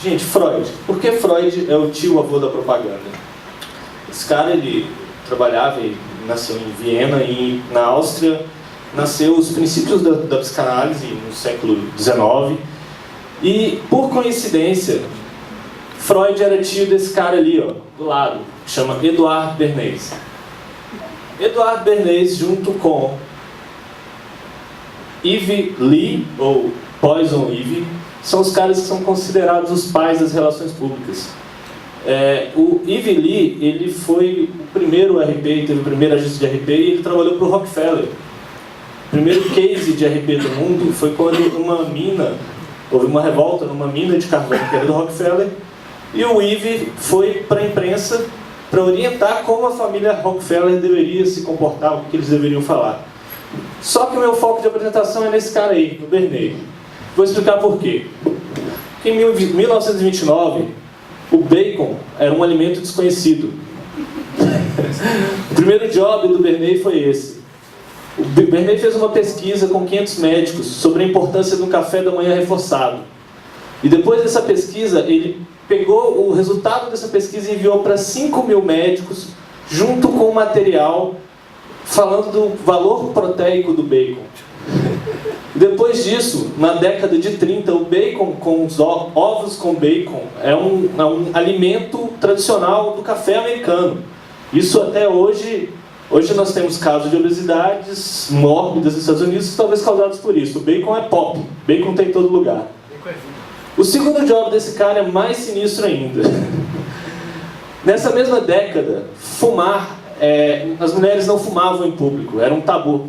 Gente, Freud. Por que Freud é o tio-avô da propaganda? Esse cara, ele trabalhava e nasceu em Viena, e na Áustria nasceu os princípios da psicanálise no século XIX. E, por coincidência, Freud era tio desse cara ali, ó, do lado, que chama Eduard Bernays. Eduard Bernays, junto com Yves Lee, ou Poison Ivy, são os caras que são considerados os pais das relações públicas. O Yves Lee, ele foi o primeiro RP, teve o primeiro agente de RP, e ele trabalhou para o Rockefeller. O primeiro case de RP do mundo foi quando houve uma revolta numa mina de carvão que era do Rockefeller, e o Yves foi para a imprensa para orientar como a família Rockefeller deveria se comportar, o que eles deveriam falar. Só que o meu foco de apresentação é nesse cara aí, no Bernays. Vou explicar por quê. Porque em 1929, o bacon era um alimento desconhecido. O primeiro job do Bernays foi esse. O Bernays fez uma pesquisa com 500 médicos sobre a importância do café da manhã reforçado. E depois dessa pesquisa, ele pegou o resultado dessa pesquisa e enviou para 5.000 médicos, junto com o material falando do valor proteico do bacon. Depois disso, na década de 30, o bacon com os ovos com bacon é um alimento tradicional do café americano. Isso até hoje. Hoje nós temos casos de obesidades mórbidas nos Estados Unidos, talvez causados por isso. O bacon é pop, bacon tem em todo lugar. O segundo job desse cara é mais sinistro ainda. Nessa mesma década, fumar, as mulheres não fumavam em público, era um tabu.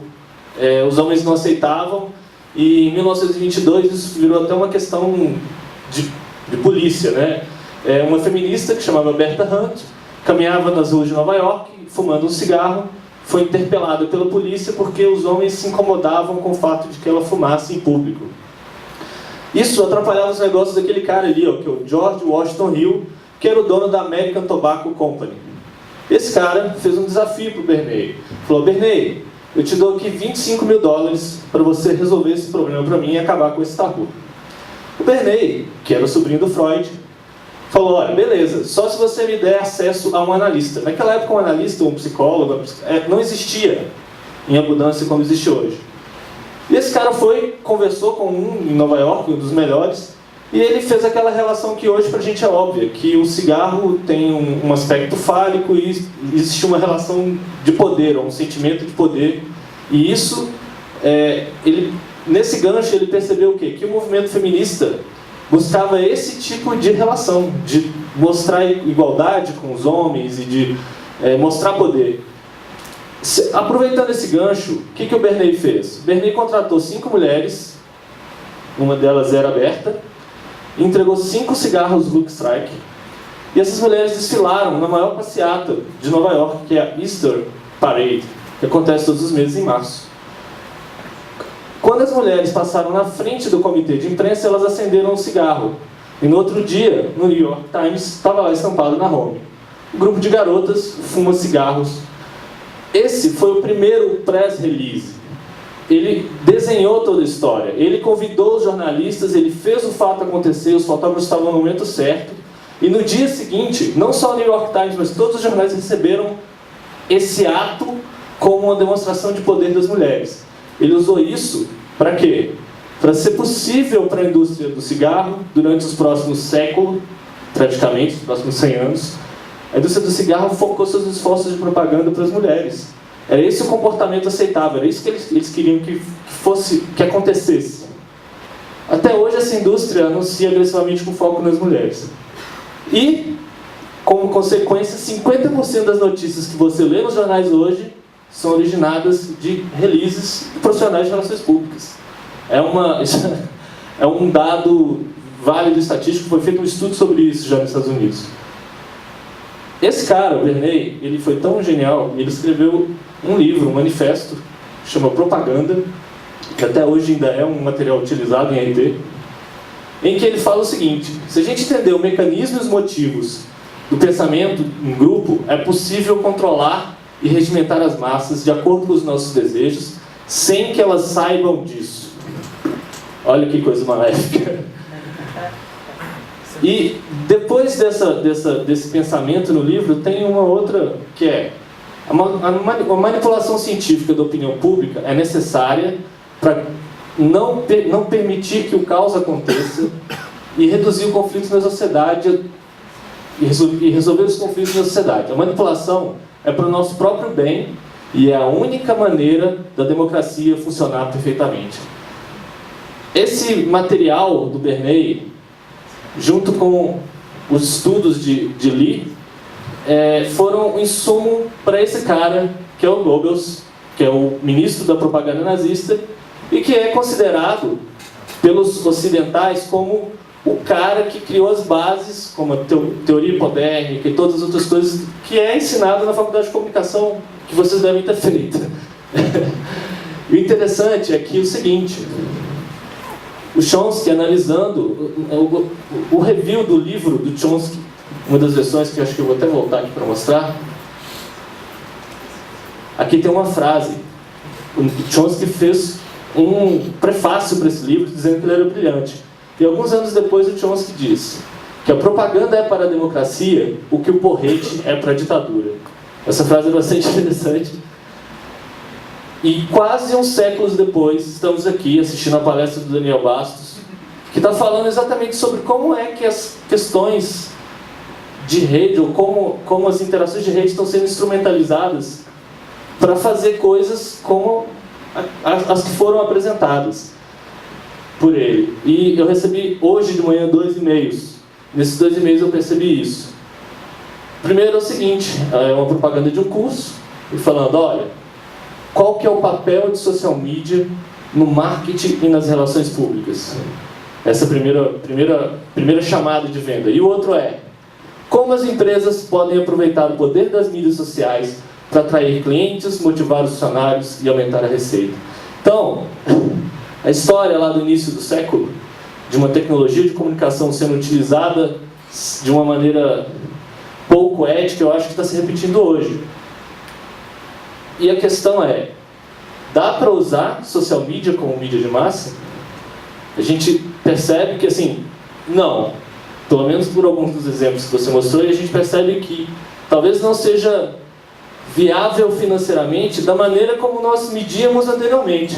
Os homens não aceitavam, e em 1922 isso virou até uma questão de polícia, né? Uma feminista que chamava Berta Hunt caminhava nas ruas de Nova York, fumando um cigarro, foi interpelada pela polícia porque os homens se incomodavam com o fato de que ela fumasse em público. Isso atrapalhava os negócios daquele cara ali, ó, que é o George Washington Hill, que era o dono da American Tobacco Company. Esse cara fez um desafio para o Bernays. Falou: Bernays, eu te dou aqui $25.000 para você resolver esse problema para mim e acabar com esse tabu. O Bernays, que era o sobrinho do Freud, falou: olha, beleza, só se você me der acesso a um analista. Naquela época, um analista, um psicólogo, não existia em abundância como existe hoje. E esse cara conversou com um em Nova York, um dos melhores, e ele fez aquela relação que hoje pra gente é óbvia, que o cigarro tem um aspecto fálico e existe uma relação de poder, um sentimento de poder. E isso, nesse gancho, ele percebeu o quê? Que o movimento feminista buscava esse tipo de relação, de mostrar igualdade com os homens e de mostrar poder. Aproveitando esse gancho, o que o Bernays fez? O Bernays contratou 5 mulheres, uma delas era Berta, entregou 5 cigarros Lucky Strike, e essas mulheres desfilaram na maior passeata de Nova York, que é a Easter Parade, que acontece todos os meses em março. Quando as mulheres passaram na frente do comitê de imprensa, elas acenderam um cigarro. E no outro dia, no New York Times, estava lá estampado na home: um grupo de garotas fuma cigarros. Esse foi o primeiro press release. Ele desenhou toda a história. Ele convidou os jornalistas, ele fez o fato acontecer, os fotógrafos estavam no momento certo. E no dia seguinte, não só o New York Times, mas todos os jornais receberam esse ato como uma demonstração de poder das mulheres. Ele usou isso para quê? Para ser possível para a indústria do cigarro, durante os próximos séculos, praticamente, os próximos 100 anos, a indústria do cigarro focou seus esforços de propaganda para as mulheres. Era esse o comportamento aceitável, era isso que eles queriam que acontecesse. Até hoje essa indústria anuncia agressivamente com foco nas mulheres. E, como consequência, 50% das notícias que você lê nos jornais hoje são originadas de releases de profissionais de relações públicas. É um dado válido estatístico, foi feito um estudo sobre isso já nos Estados Unidos. Esse cara, o Bernays, ele foi tão genial, ele escreveu um livro, um manifesto, que chama Propaganda, que até hoje ainda é um material utilizado em RT, em que ele fala o seguinte: se a gente entender o mecanismo e os motivos do pensamento em grupo, é possível controlar e regimentar as massas de acordo com os nossos desejos, sem que elas saibam disso. Olha que coisa maléfica. E depois desse pensamento no livro, tem uma outra que é a manipulação científica da opinião pública é necessária para não permitir que o caos aconteça e reduzir o conflito na sociedade e resolver os conflitos na sociedade. A manipulação é para o nosso próprio bem e é a única maneira da democracia funcionar perfeitamente. Esse material do Bernay, junto com os estudos de Lee, foram um insumo para esse cara, que é o Goebbels, que é o ministro da propaganda nazista, e que é considerado pelos ocidentais como o cara que criou as bases, como a teoria hipodérmica e todas as outras coisas, que é ensinado na faculdade de comunicação, que vocês devem ter feito. O interessante é que o seguinte, o Chomsky, analisando o review do livro do Chomsky, uma das versões que eu acho que eu vou até voltar aqui para mostrar, aqui tem uma frase. O Chomsky fez um prefácio para esse livro dizendo que ele era brilhante. E alguns anos depois o Chomsky diz que a propaganda é para a democracia o que o porrete é para a ditadura. Essa frase é bastante interessante. E quase uns séculos depois, estamos aqui assistindo a palestra do Daniel Bastos, que está falando exatamente sobre como é que as questões de rede, ou como as interações de rede estão sendo instrumentalizadas para fazer coisas como as que foram apresentadas por ele. E eu recebi hoje de manhã 2 e-mails. Nesses 2 e-mails eu percebi isso. Primeiro é o seguinte, é uma propaganda de um curso, e falando, olha, qual que é o papel de social media no marketing e nas relações públicas? Essa é a primeira chamada de venda. E o outro é, como as empresas podem aproveitar o poder das mídias sociais para atrair clientes, motivar os funcionários e aumentar a receita. Então, a história lá do início do século, de uma tecnologia de comunicação sendo utilizada de uma maneira pouco ética, eu acho que está se repetindo hoje. E a questão é, dá para usar social media como mídia de massa? A gente percebe que, assim, não. Pelo menos por alguns dos exemplos que você mostrou, e a gente percebe que talvez não seja viável financeiramente da maneira como nós medíamos anteriormente.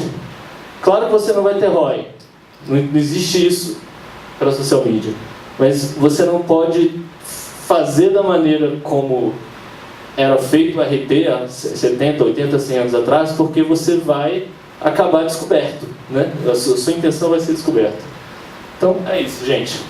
Claro que você não vai ter ROI. Não existe isso para a social media. Mas você não pode fazer da maneira como era feito o RT há 70, 80, 100 anos atrás, porque você vai acabar descoberto, né? A sua intenção vai ser descoberta. Então, é isso, gente.